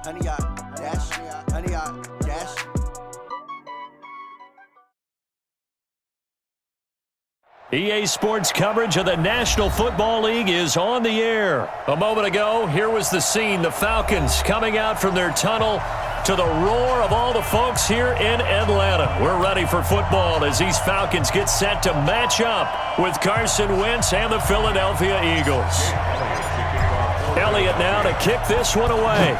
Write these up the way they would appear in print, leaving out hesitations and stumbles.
honey yacht, dash, honey yacht, dash. EA Sports coverage of the National Football League is on the air. A moment ago, here was the scene. The Falcons coming out from their tunnel to the roar of all the folks here in Atlanta. We're ready for football as these Falcons get set to match up with Carson Wentz and the Philadelphia Eagles. Elliott now to kick this one away.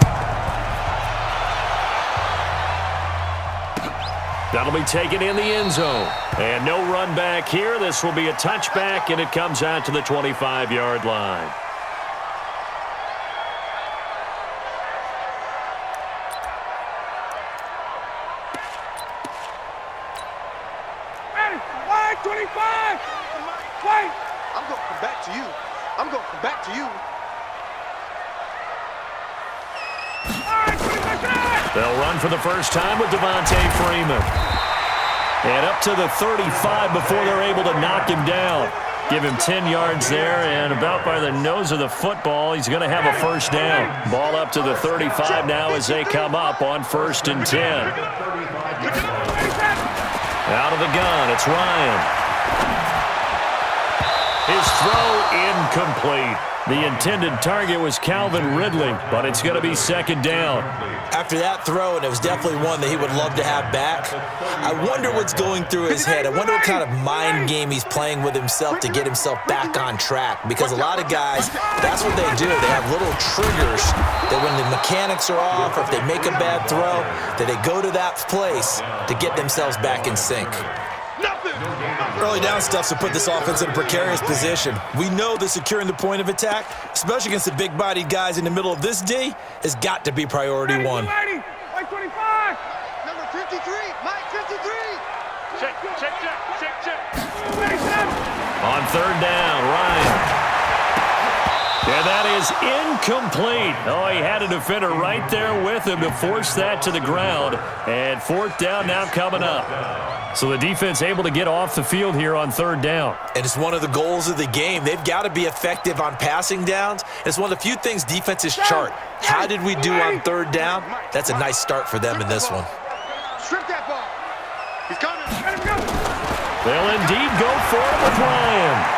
That'll be taken in the end zone. And no run back here. This will be a touchback, and it comes out to the 25-yard line. Hey, 25! Wait! I'm going to come back to you. I'm going to come back to you. They'll run for the first time with Devontae Freeman. And up to the 35 before they're able to knock him down. Give him 10 yards there, and about by the nose of the football, he's going to have a first down. Ball up to the 35 now as they come up on 1st and 10. Out of the gun, it's Ryan. His throw incomplete. The intended target was Calvin Ridley, but it's going to be 2nd down. After that throw, and it was definitely one that he would love to have back, I wonder what's going through his head. I wonder what kind of mind game he's playing with himself to get himself back on track. Because a lot of guys, that's what they do. They have little triggers that when the mechanics are off or if they make a bad throw, that they go to that place to get themselves back in sync. Early down stuff to put this offense in a precarious position. We know that securing the point of attack, especially against the big-bodied guys in the middle of this D, has got to be priority one. Mike 25! Number 53, Mike 53. Check. On 3rd down, Ryan. And that is incomplete. Oh, he had a defender right there with him to force that to the ground. And 4th down now coming up. So the defense able to get off the field here on 3rd down. And it's one of the goals of the game. They've got to be effective on passing downs. It's one of the few things defenses chart. How did we do on 3rd down? That's a nice start for them in this one. Strip that ball. He's coming. They'll indeed go for it with Ryan.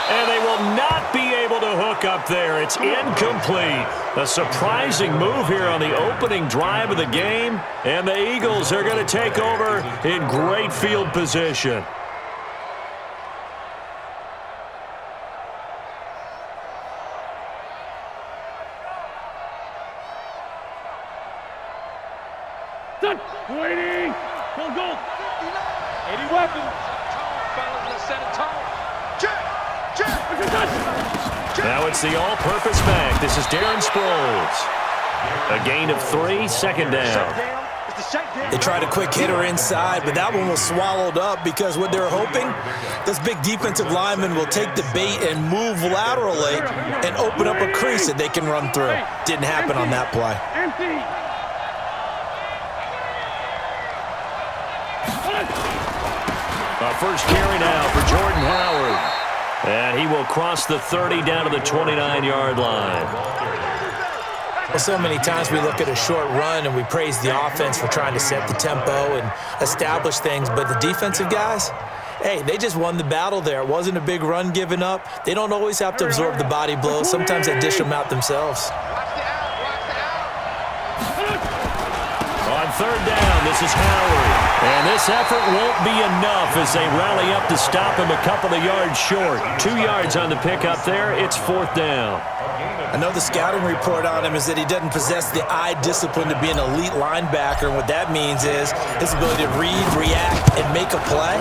And they will not be able to hook up there. It's incomplete. A surprising move here on the opening drive of the game. And the Eagles are going to take over in great field position. Done. 280. Go. 80 weapons. Fellas, let's set it tall. Now it's the all-purpose back. This is Darren Sproles. A gain of 3, 2nd down. They tried a quick hitter inside, but that one was swallowed up because what they're hoping, this big defensive lineman will take the bait and move laterally and open up a crease that they can run through. Didn't happen on that play. Empty. First carry now for Jordan Howard. And he will cross the 30 down to the 29-yard line. Well, so many times we look at a short run and we praise the offense for trying to set the tempo and establish things, but the defensive guys, hey, they just won the battle there. It wasn't a big run given up. They don't always have to absorb the body blows. Sometimes they dish them out themselves. On 3rd down, this is Howard. And this effort won't be enough as they rally up to stop him a couple of yards short. 2 yards on the pickup there. It's 4th down. I know the scouting report on him is that he doesn't possess the eye discipline to be an elite linebacker. And what that means is his ability to read, react, and make a play.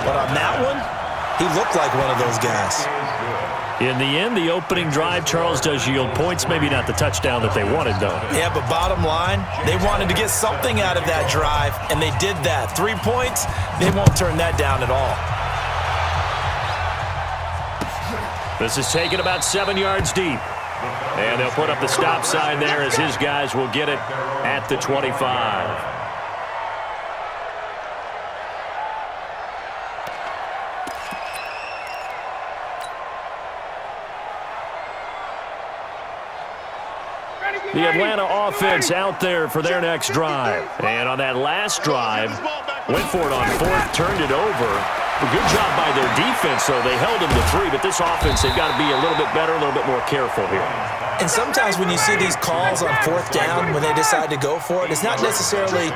But on that one, he looked like one of those guys. In the end, the opening drive, Charles, does yield points. Maybe not the touchdown that they wanted, though. Yeah, but bottom line, they wanted to get something out of that drive, and they did that. 3 points, they won't turn that down at all. This is taken about 7 yards deep. And they'll put up the stop sign there as his guys will get it at the 25. Ready, go! The Atlanta offense out there for their next drive. And on that last drive, went for it on fourth, turned it over. A good job by their defense, though. They held him to 3, but this offense, they've got to be a little bit better, a little bit more careful here. And sometimes when you see these calls on fourth down, when they decide to go for it, it's not necessarily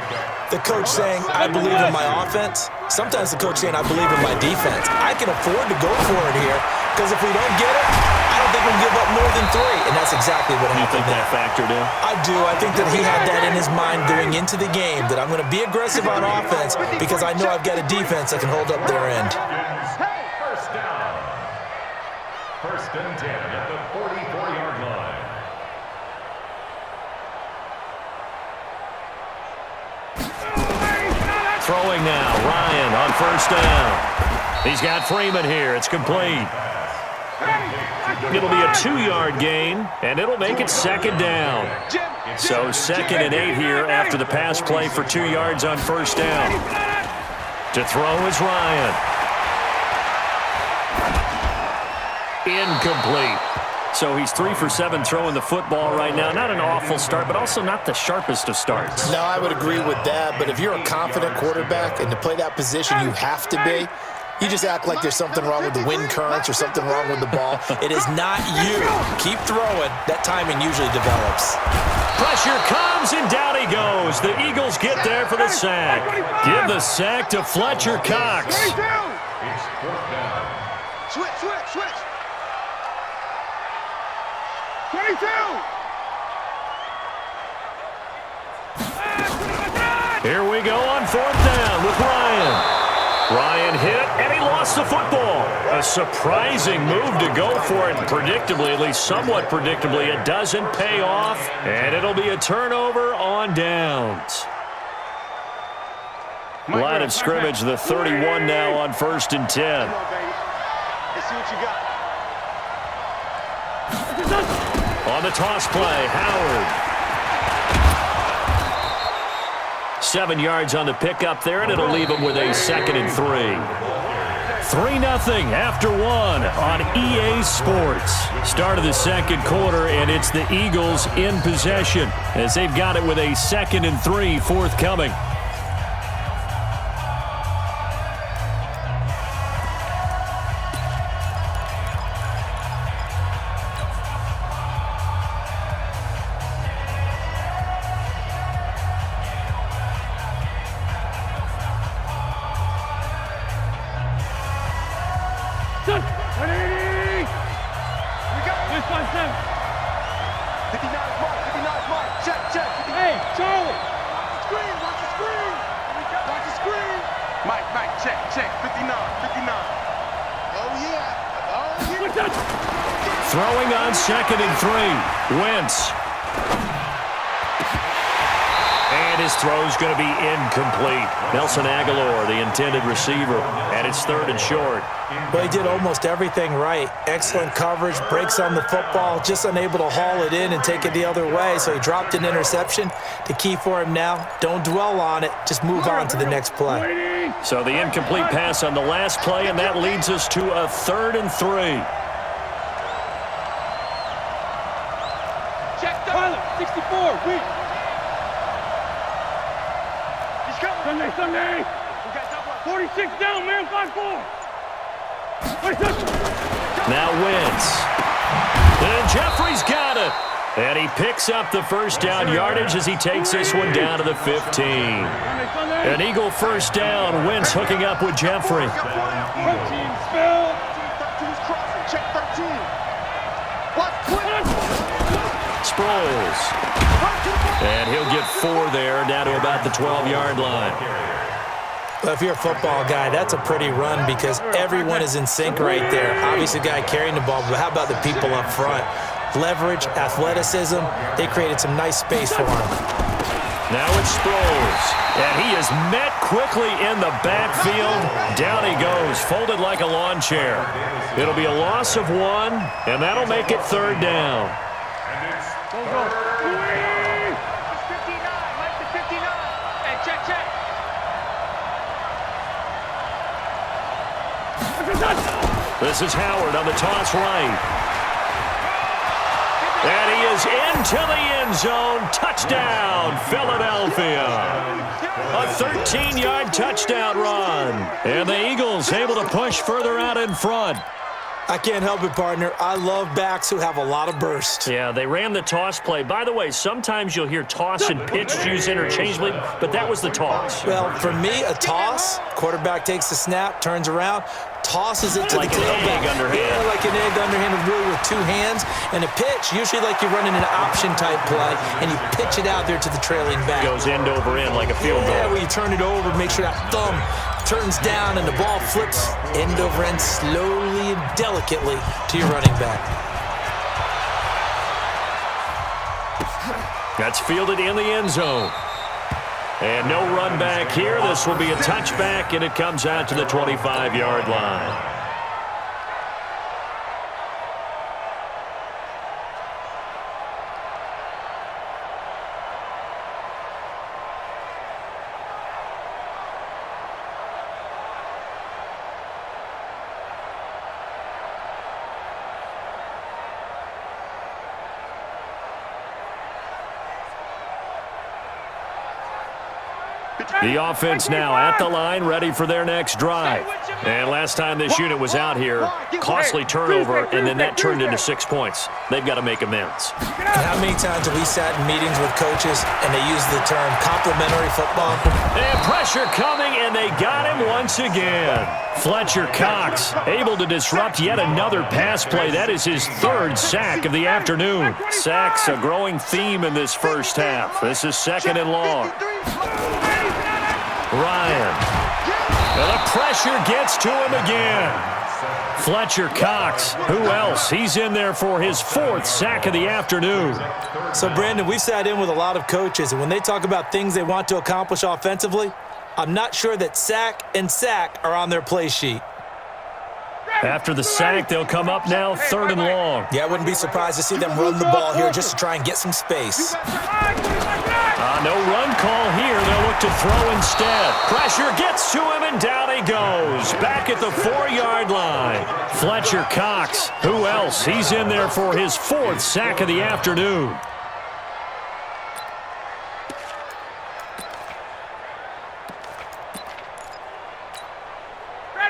the coach saying, I believe in my offense. Sometimes the coach saying, I believe in my defense. I can afford to go for it here, because if we don't get it, I don't think we'll give up more than 3. And that's exactly what happened. You think that factored in? I do. I think that he had that in his mind going into the game, that I'm going to be aggressive on offense because I know I've got a defense that can hold up their end. First down. First and 10 at the 44-yard line. Throwing now, Ryan on first down. He's got Freeman here. It's complete. It'll be a 2-yard gain, and it'll make it second down. So 2nd and 8 here after the pass play for 2 yards on first down. To throw is Ryan. Incomplete. So he's 3 for 7 throwing the football right now. Not an awful start, but also not the sharpest of starts. No, I would agree with that. But if you're a confident quarterback and to play that position you have to be, you just act like there's something wrong with the wind currents or something wrong with the ball. It is not you. Keep throwing. That timing usually develops. Pressure comes, and down he goes. The Eagles get there for the sack. Give the sack to Fletcher Cox. Switch, switch, switch. 22. Here we go on fourth down with Ryan. Ryan hit, and he lost the football. A surprising move to go for it, predictably, at least somewhat predictably. It doesn't pay off, and it'll be a turnover on downs. Line of scrimmage, the 31 now on first and 10. Come on, baby. Let's see what you got. On the toss play, Howard. 7 yards on the pickup there, and it'll leave him with a 2nd and 3. 3-0 after 1 on EA Sports. Start of the second quarter, and it's the Eagles in possession as they've got it with a 2nd and 3 forthcoming. Throwing on 2nd and 3. Wentz. And his throw's going to be incomplete. Nelson Aguilar, the intended receiver. And it's 3rd and short. Well, he did almost everything right. Excellent coverage, breaks on the football, just unable to haul it in and take it the other way. So he dropped an interception. The key for him now, don't dwell on it. Just move on to the next play. So the incomplete pass on the last play, and that leads us to a 3rd and 3. Pilot, 64, weak. He's coming. Sunday. 46 down, man, 5-4. Now Wentz. And Jeffrey's got it. And he picks up the first down yardage as he takes this one down to the 15. An Eagle first down. Wentz hooking up with Jeffrey. 13, spell. 13's crossing. Check 13. Sproles. And he'll get 4 there, down to about the 12-yard line. Well, if you're a football guy, that's a pretty run because everyone is in sync right there. Obviously, the guy carrying the ball, but how about the people up front? Leverage, athleticism, they created some nice space for him. Now it's Sproles, and he is met quickly in the backfield. Down he goes, folded like a lawn chair. It'll be a loss of 1, and that'll make it 3rd down. Go, go. 59, Mike to 59. Hey, check. This is Howard on the toss right. And he goes into the end zone. Touchdown, Philadelphia. A 13-yard touchdown run. And the Eagles able to push further out in front. I can't help it, partner. I love backs who have a lot of burst. Yeah, they ran the toss play. By the way, sometimes you'll hear toss and pitch used interchangeably, but that was the toss. Well, for me, a toss, quarterback takes the snap, turns around, tosses it to like the tailback. Egg underhand. Yeah, like an egg underhanded really with two hands. And a pitch, usually like you're running an option-type play, and you pitch it out there to the trailing back. Goes end over end like a field goal. Yeah, where you turn it over, make sure that thumb turns down and the ball flips end over end slowly and delicately to your running back. That's fielded in the end zone. And no run back here. This will be a touchback, and it comes out to the 25-yard line. The offense now at the line, ready for their next drive. And last time this unit was out here, costly turnover, and then that turned into 6 points. They've got to make amends. And how many times have we sat in meetings with coaches and they use the term complimentary football? And pressure coming, and they got him once again. Fletcher Cox able to disrupt yet another pass play. That is his third sack of the afternoon. Sacks a growing theme in this first half. This is 2nd and long. Ryan. And the pressure gets to him again. Fletcher Cox. Who else? He's in there for his 4th sack of the afternoon. So, Brandon, we've sat in with a lot of coaches, and when they talk about things they want to accomplish offensively, I'm not sure that sack and sack are on their play sheet. After the sack, they'll come up now 3rd and long. Yeah, I wouldn't be surprised to see them run the ball here just to try and get some space. No run call here. They'll look to throw instead. Pressure gets to him, and down he goes. Back at the 4-yard line. Fletcher Cox. Who else? He's in there for his 4th sack of the afternoon.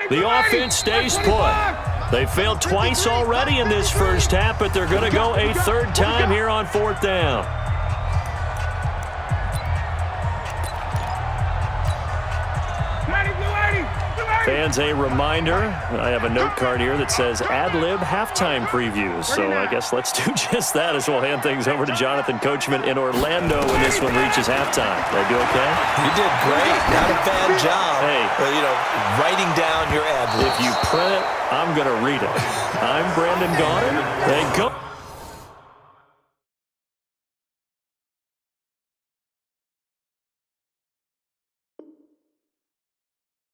The offense stays put. They failed twice already in this first half, but they're going to go a 3rd time here on 4th down. Fans, a reminder, I have a note card here that says ad-lib halftime previews. So I guess let's do just that as we'll hand things over to Jonathan Coachman in Orlando when this one reaches halftime. Did I do okay? You did great. Not a bad job. Hey. But, writing down your ad-libs. If you print it, I'm going to read it. I'm Brandon Gaudin. They go.